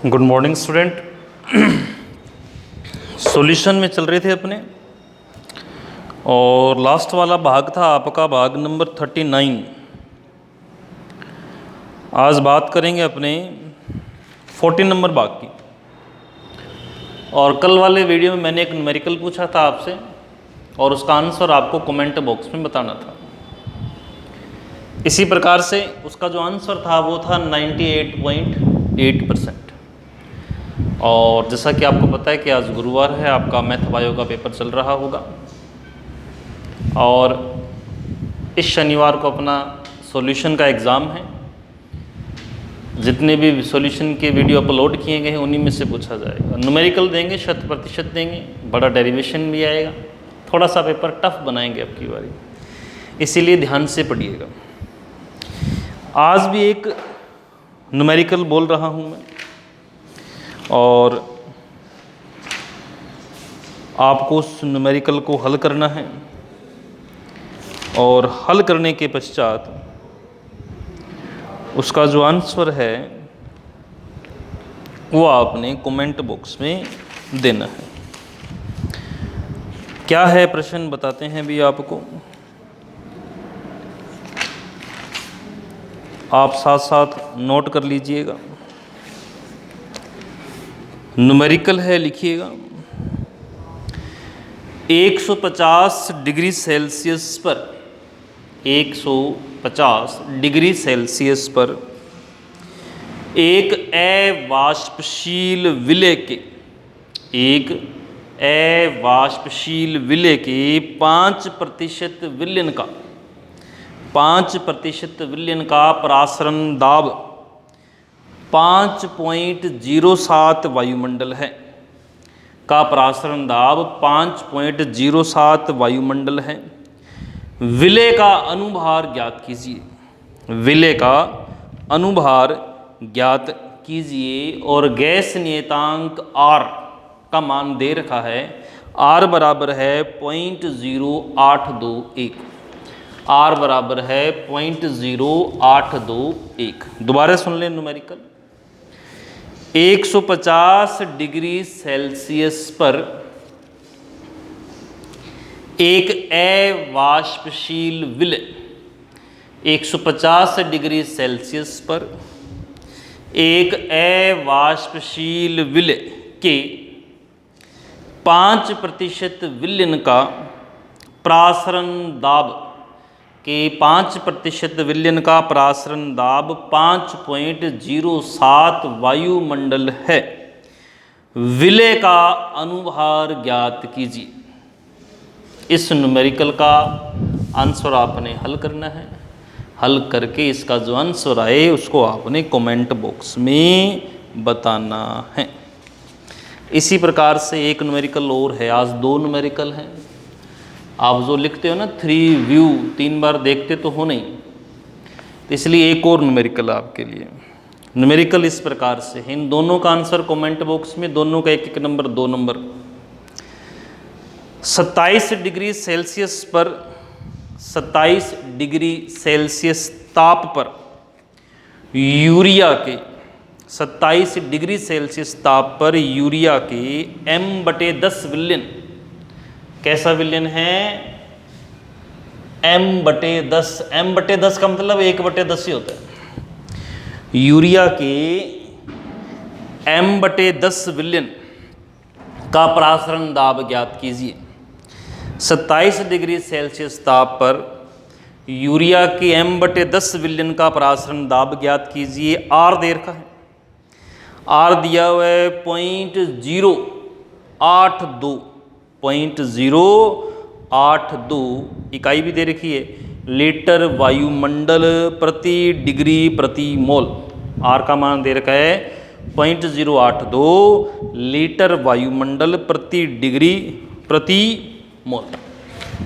Good morning student. Solution में चल रहे थे अपने और लास्ट वाला भाग था आपका भाग नंबर 39। आज बात करेंगे अपने 14 नंबर भाग की। और कल वाले वीडियो में मैंने एक न्यूमेरिकल पूछा था आपसे और उसका आंसर आपको कमेंट बॉक्स में बताना था। इसी प्रकार से उसका जो आंसर था वो था 98.8%। और जैसा कि आपको पता है कि आज गुरुवार है, आपका मैथ बायो का पेपर चल रहा होगा और इस शनिवार को अपना सॉल्यूशन का एग्ज़ाम है। जितने भी सॉल्यूशन के वीडियो अपलोड किए गए हैं उन्हीं में से पूछा जाएगा। न्यूमेरिकल देंगे, 100% देंगे, बड़ा डेरिवेशन भी आएगा। थोड़ा सा पेपर टफ बनाएंगे अब की बारी, इसीलिए ध्यान से पढ़िएगा। आज भी एक न्यूमेरिकल बोल रहा हूँ मैं और आपको उस न्यूमेरिकल को हल करना है और हल करने के पश्चात उसका जो आंसर है वो आपने कमेंट बॉक्स में देना है। क्या है प्रश्न बताते हैं भी आपको, आप साथ साथ नोट कर लीजिएगा। न्यूमेरिकल है, लिखिएगा। 150 डिग्री सेल्सियस पर 150 डिग्री सेल्सियस पर एक अवाष्पशील विलय के 5% विलयन का परासरण दाब 5.07 वायुमंडल है। का परासरण दाब 5.07 वायुमंडल है। विलय का अनुभार ज्ञात कीजिए। विलय का अनुभार ज्ञात कीजिए और गैस नियतांक R का मान दे रखा है। R बराबर है 0.0821। R बराबर है 0.0821। दोबारा सुन लें न्यूमेरिकल। 150 डिग्री सेल्सियस पर एक अवाष्पशील विलय 150 डिग्री सेल्सियस पर एक अवाष्पशील विलय के 5% विलयन का परासरण दाब के 5% विलयन का परासरण दाब 5.07 वायुमंडल है। विलय का अनुभार ज्ञात कीजिए। इस न्यूमेरिकल का आंसर आपने हल करना है। हल करके इसका जो आंसर आए उसको आपने कमेंट बॉक्स में बताना है। इसी प्रकार से एक न्यूमेरिकल और है। आज 2 न्यूमेरिकल हैं। आप जो लिखते हो ना 3 व्यू, 3 बार देखते तो हो नहीं, तो इसलिए एक और न्यूमेरिकल आपके लिए। न्यूमेरिकल इस प्रकार से है। इन दोनों का आंसर कमेंट बॉक्स में, दोनों का 1-1 नंबर, 2 नंबर। 27 डिग्री सेल्सियस पर 27 डिग्री सेल्सियस ताप पर यूरिया के 27 डिग्री सेल्सियस ताप पर यूरिया के M/10 विलयन, कैसा विलयन है? M/10। M/10 का मतलब 1/10 ही होता है। यूरिया के M/10 विलयन का परासरण दाब ज्ञात कीजिए। 27 डिग्री सेल्सियस ताप पर यूरिया के M/10 विलयन का परासरण दाब ज्ञात कीजिए। R दे रखा है। R दिया हुआ है 0.082 इकाई भी दे रखी है। लीटर वायुमंडल प्रति डिग्री प्रति मोल। R का मान दे रखा है 0.082 लीटर वायुमंडल प्रति डिग्री प्रति मोल।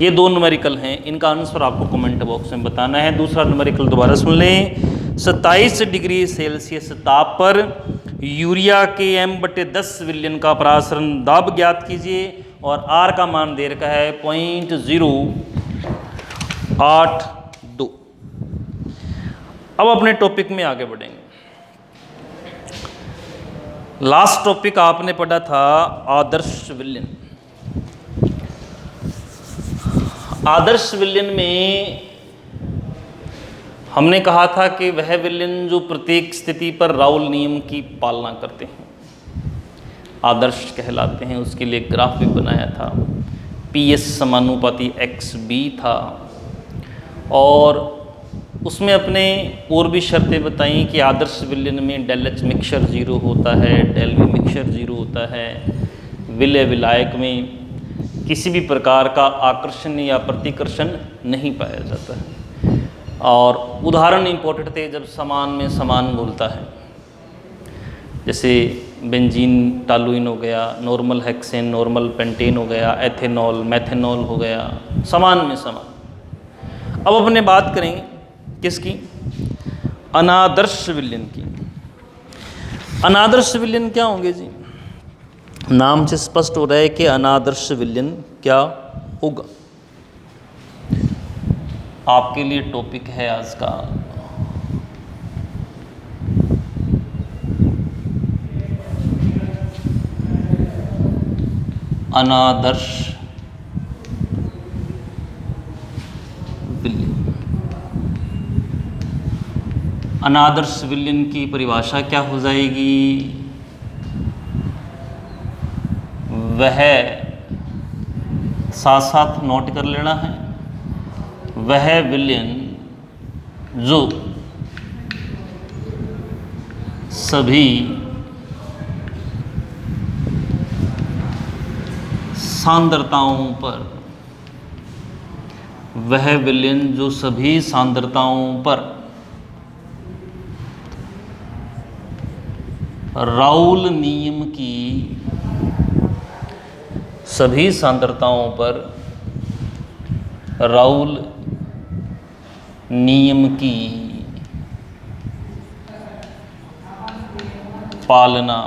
ये 2 न्यूमेरिकल हैं। इनका आंसर आपको कमेंट बॉक्स में बताना है। दूसरा न्यूमेरिकल दोबारा सुन लें। 27 डिग्री सेल्सियस ताप पर यूरिया के M/10 विलयन का परासरण दाब ज्ञात कीजिए और R का मान दे रखा है 0.082। अब अपने टॉपिक में आगे बढ़ेंगे। लास्ट टॉपिक आपने पढ़ा था आदर्श विलयन। आदर्श विलयन में हमने कहा था कि वह विलयन जो प्रत्येक स्थिति पर राउल नियम की पालना करते हैं आदर्श कहलाते हैं। उसके लिए ग्राफ भी बनाया था, PS समानुपाती XB था, और उसमें अपने और भी शर्तें बताई कि आदर्श विलयन में डेल H मिक्सचर 0 होता है, डेल V मिक्सचर 0 होता है। विलय विलायक में किसी भी प्रकार का आकर्षण या प्रतिकर्षण नहीं पाया जाता है। और उदाहरण इंपॉर्टेंट थे जब समान में समान घुलता है, जैसे बेंजीन टॉलुइन हो गया, नॉर्मल हेक्सेन नॉर्मल पेंटेन हो गया, एथेनॉल मैथेनॉल हो गया, समान में समान। अब अपने बात करेंगे किसकी? अनादर्श विलयन की। अनादर्श विलयन क्या होंगे जी? नाम से स्पष्ट हो रहा है कि अनादर्श विलयन क्या होगा। आपके लिए टॉपिक है आज का अनादर्श विलयन। अनादर्श विलयन की परिभाषा क्या हो जाएगी? वह साथ साथ नोट कर लेना है, वह विलयन जो सभी सांद्रताओं पर, वह विलयन जो सभी सांद्रताओं पर राउल नियम की, सभी सांद्रताओं पर राउल नियम की पालना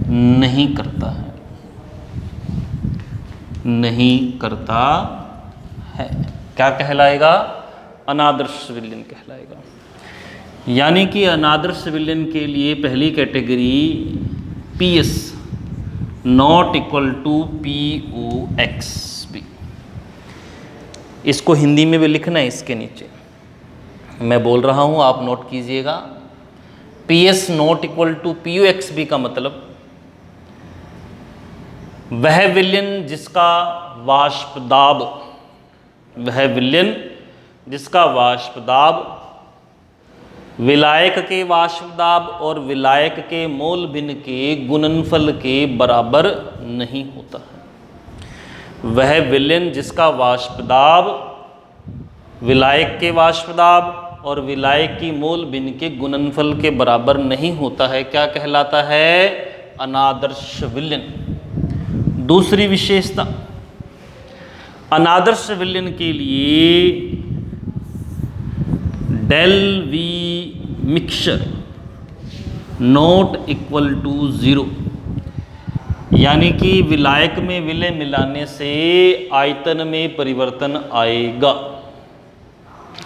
नहीं करता है, नहीं करता है। क्या कहलाएगा? अनादर्श विलयन कहलाएगा। यानी कि अनादर्श विलयन के लिए पहली category PS not equal to POXB। इसको हिंदी में भी लिखना है, इसके नीचे मैं बोल रहा हूं, आप नोट कीजिएगा। PS not equal to POXB का मतलब वह विलयन जिसका वाष्प दाब, वह विलयन जिसका वाष्प दाब विलायक के वाष्प दाब और विलायक के मोल भिन्न के गुणनफल के बराबर नहीं होता है। वह विलयन जिसका वाष्प दाब विलायक के वाष्प दाब और विलायक की मोल भिन्न के गुणनफल के बराबर नहीं होता है, क्या कहलाता है? अनादर्श विलयन। दूसरी विशेषता, अनादर्श विलयन के लिए del V mixture not equal to 0, यानी कि विलायक में विलय मिलाने से आयतन में परिवर्तन आएगा।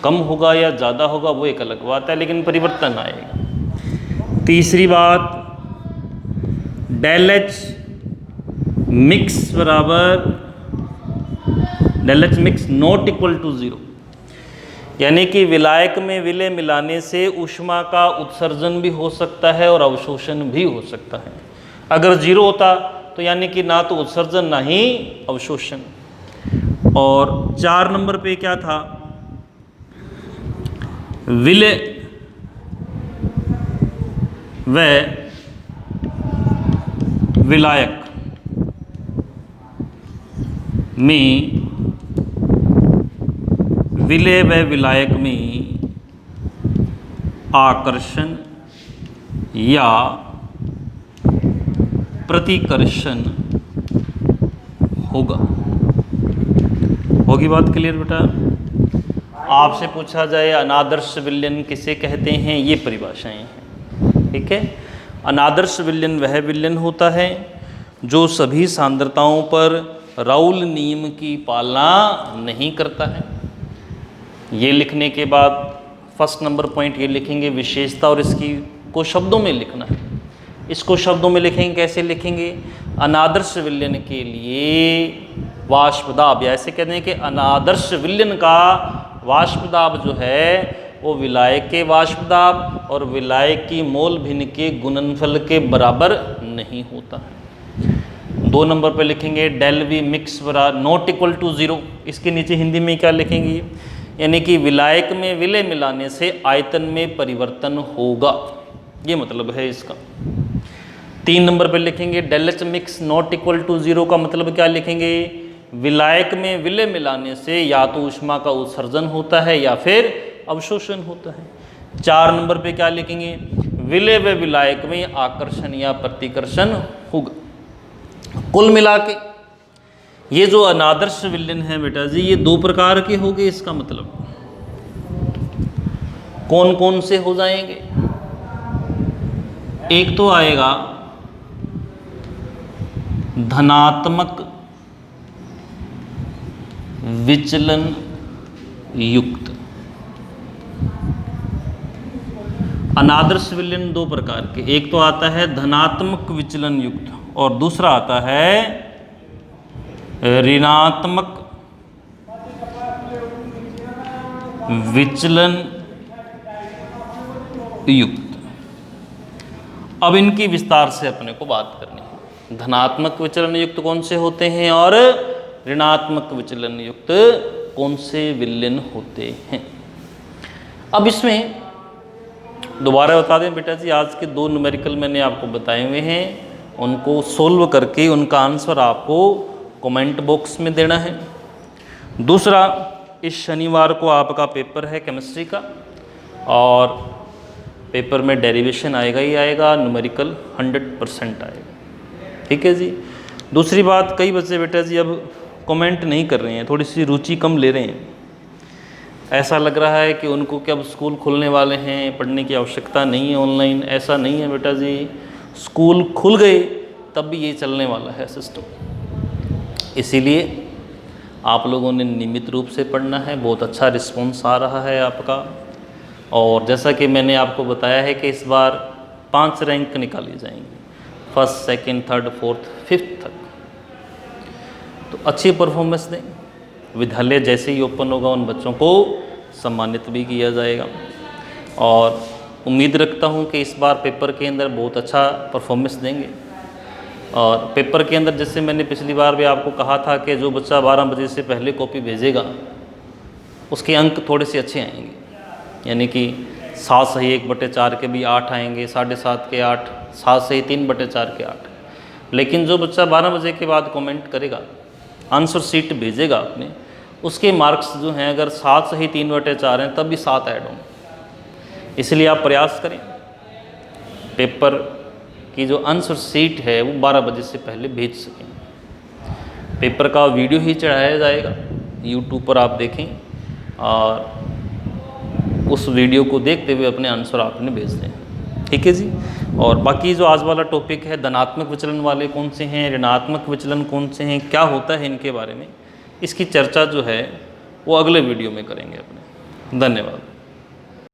कम होगा या ज़्यादा होगा वो एक अलग बात है, लेकिन परिवर्तन आएगा। तीसरी बात, डेल H मिक्स बराबर del H mix not equal to 0, यानी कि विलायक में विलय मिलाने से ऊष्मा का उत्सर्जन भी हो सकता है और अवशोषण भी हो सकता है। अगर 0 होता तो यानी कि ना तो उत्सर्जन ना ही अवशोषण। और 4 नंबर पे क्या था? विलय व विलायक में, विलय व विलायक में आकर्षण या प्रतिकर्षण होगा। होगी बात क्लियर बेटा? आपसे पूछा जाए अनादर्श विलयन किसे कहते हैं, ये परिभाषाएं हैं, ठीक है। अनादर्श विलयन वह विलयन होता है जो सभी सांद्रताओं पर राउल नियम की पालना नहीं करता है। ये लिखने के बाद फर्स्ट नंबर पॉइंट ये लिखेंगे विशेषता और इसकी को शब्दों में लिखना है। इसको शब्दों में लिखेंगे, कैसे लिखेंगे? अनादर्श विलयन के लिए वाष्पदाब, या ऐसे कहते हैं कि अनादर्श विलयन का वाष्पदाब जो है वो विलायक के वाष्पदाब और विलायक की मोल भिन्न के गुणनफल के बराबर नहीं होता है। 2 नंबर पे लिखेंगे डेल वी मिक्स बराबर नॉट इक्वल टू 0। इसके नीचे हिंदी में क्या लिखेंगे? यानी कि विलायक में विलय मिलाने से आयतन में परिवर्तन होगा, ये मतलब है इसका। 3 नंबर पे लिखेंगे del H mix not equal to 0 का मतलब क्या लिखेंगे? विलायक में विलय मिलाने से या तो ऊष्मा का उत्सर्जन होता है या फिर अवशोषण होता है। 4 नंबर पे क्या लिखेंगे? विलय व विलायक में आकर्षण या प्रतिकर्षण होगा। कुल मिला के ये जो अनादर्श विलयन है बेटा जी, ये 2 प्रकार के हो गए। इसका मतलब कौन कौन से हो जाएंगे? एक तो आएगा धनात्मक विचलन युक्त। अनादर्श विलयन 2 प्रकार के, एक तो आता है धनात्मक विचलन युक्त और दूसरा आता है ऋणात्मक विचलन युक्त। अब इनकी विस्तार से अपने को बात करनी है। धनात्मक विचलन युक्त कौन से होते हैं और ऋणात्मक विचलन युक्त कौन से विलयन होते हैं? अब इसमें दोबारा बता दें बेटा जी, आज के 2 न्यूमेरिकल मैंने आपको बताए हुए हैं, उनको सोल्व करके उनका आंसर आपको कमेंट बॉक्स में देना है। दूसरा, इस शनिवार को आपका पेपर है केमिस्ट्री का और पेपर में डेरिवेशन आएगा ही आएगा, न्यूमेरिकल 100% आएगा। ठीक है जी। दूसरी बात, कई बच्चे बेटा जी अब कमेंट नहीं कर रहे हैं, थोड़ी सी रुचि कम ले रहे हैं। ऐसा लग रहा है कि उनको क्या अब स्कूल खुलने वाले हैं, पढ़ने की आवश्यकता नहीं है ऑनलाइन। ऐसा नहीं है बेटा जी, स्कूल खुल गए तब भी ये चलने वाला है सिस्टम। इसीलिए आप लोगों ने नियमित रूप से पढ़ना है। बहुत अच्छा रिस्पॉन्स आ रहा है आपका। और जैसा कि मैंने आपको बताया है कि इस बार 5 रैंक निकाली जाएंगी, 1st, 2nd, 3rd, 4th, 5th तक। तो अच्छी परफॉर्मेंस दें। विद्यालय जैसे ही ओपन होगा उन बच्चों को सम्मानित भी किया जाएगा। और उम्मीद रखता हूं कि इस बार पेपर के अंदर बहुत अच्छा परफॉर्मेंस देंगे। और पेपर के अंदर जैसे मैंने पिछली बार भी आपको कहा था कि जो बच्चा 12 बजे से पहले कॉपी भेजेगा उसके अंक थोड़े से अच्छे आएंगे। यानी कि 7 सही 1/4 के भी 8 आएंगे, 7.5 के 8, 7 सही 3/4 के 8। लेकिन जो बच्चा 12 बजे के बाद कमेंट करेगा, आंसर शीट भेजेगा अपने, उसके मार्क्स जो हैं अगर 7 सही 3/4 हैं तब भी 7 ऐड होंगे। इसलिए आप प्रयास करें पेपर की जो आंसर शीट है वो 12 बजे से पहले भेज सकें। पेपर का वीडियो ही चढ़ाया जाएगा यूट्यूब पर, आप देखें और उस वीडियो को देखते हुए अपने आंसर आपने भेज दें। ठीक है जी। और बाकी जो आज वाला टॉपिक है, धनात्मक विचलन वाले कौन से हैं, ऋणात्मक विचलन कौन से हैं, क्या होता है इनके बारे में, इसकी चर्चा जो है वो अगले वीडियो में करेंगे अपने। धन्यवाद।